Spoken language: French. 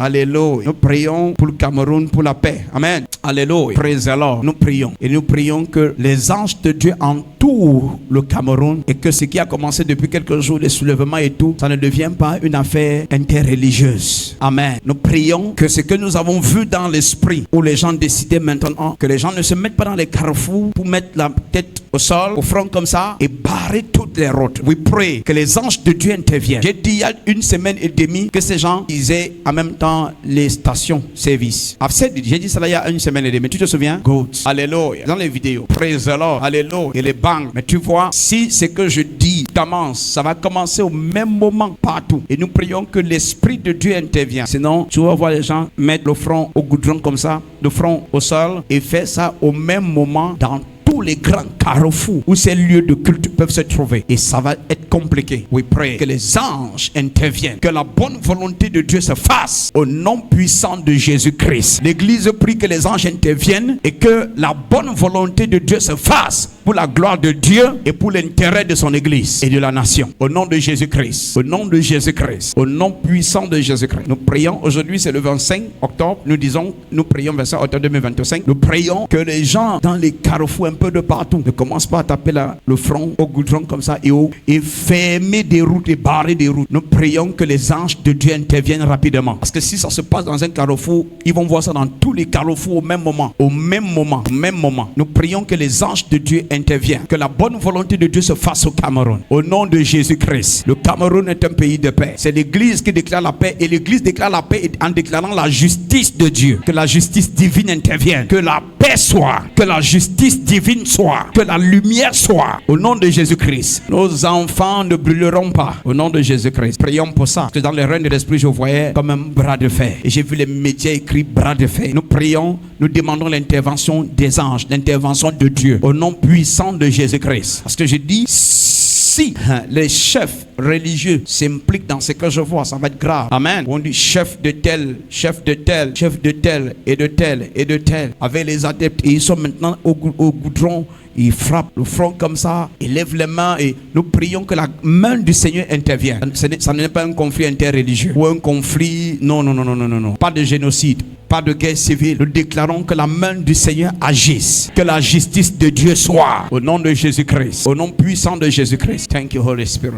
Alléluia. Nous prions pour le Cameroun, pour la paix. Amen. Alléluia. Praise the Lord. Nous prions. Et nous prions que les anges de Dieu entourent le Cameroun et que ce qui a commencé depuis quelques jours, les soulèvements et tout, ça ne devienne pas une affaire interreligieuse. Amen. Nous prions que ce que nous avons vu dans l'esprit, où les gens décidaient maintenant, que les gens ne se mettent pas dans les carrefours pour mettre la tête au sol, au front comme ça, et barrer toutes les routes. We pray que les anges de Dieu interviennent. J'ai dit il y a une semaine et demie que ces gens disaient en même temps les stations-service. J'ai dit ça là il y a une semaine et demie. Tu te souviens? Good. Alléluia. Dans les vidéos. Praise the Lord. Alléluia. Et les bangs. Mais tu vois, si ce que je dis commence, ça va commencer au même moment partout. Et nous prions que l'Esprit de Dieu intervienne. Sinon, tu vas voir les gens mettre le front au goudron comme ça, le front au sol, et faire ça au même moment dans tous les grands carrefours où ces lieux de culte peuvent se trouver. Et ça va être compliqué. We pray que les anges interviennent, que la bonne volonté de Dieu se fasse au nom puissant de Jésus-Christ. L'Église prie que les anges interviennent et que la bonne volonté de Dieu se fasse pour la gloire de Dieu et pour l'intérêt de son Église et de la nation. Au nom de Jésus-Christ. Au nom de Jésus-Christ. Au nom puissant de Jésus-Christ. Nous prions, aujourd'hui c'est le 25 octobre, nous prions 25 octobre 2025. Nous prions que les gens dans les carrefours un peu de partout ne commencent pas à taper le front au goudron comme ça et fermer des routes et barrer des routes. Nous prions que les anges de Dieu interviennent rapidement. Parce que si ça se passe dans un carrefour, ils vont voir ça dans tous les carrefours au même moment. Au même moment. Au même moment. Nous prions que les anges de Dieu interviennent. Que la bonne volonté de Dieu se fasse au Cameroun. Au nom de Jésus-Christ. Le Cameroun est un pays de paix. C'est l'Église qui déclare la paix. Et l'Église déclare la paix en déclarant la justice de Dieu. Que la justice divine intervienne. Que la paix soit. Que la justice divine soit. Que la lumière soit. Au nom de Jésus-Christ. Nos enfants ne brûleront pas. Au nom de Jésus-Christ. Prions pour ça. Parce que dans les règnes de l'esprit, je voyais comme un bras de fer. Et j'ai vu les médias écrits bras de fer. Nous prions, nous demandons l'intervention des anges, l'intervention de Dieu. Au nom puissant de Jésus-Christ. Parce que je dis, si les chefs religieux s'impliquent dans ce que je vois, ça va être grave. Amen. On dit chef de tel, chef de tel, chef de tel, et de tel, et de tel. Avec les adeptes. Et ils sont maintenant au goudron. Ils frappent le front comme ça, ils lèvent les mains et nous prions que la main du Seigneur intervienne. Ça n'est pas un conflit interreligieux ou un conflit, non. Pas de génocide, pas de guerre civile. Nous déclarons que la main du Seigneur agisse, que la justice de Dieu soit. Au nom de Jésus-Christ, au nom puissant de Jésus-Christ. Thank you, Holy Spirit.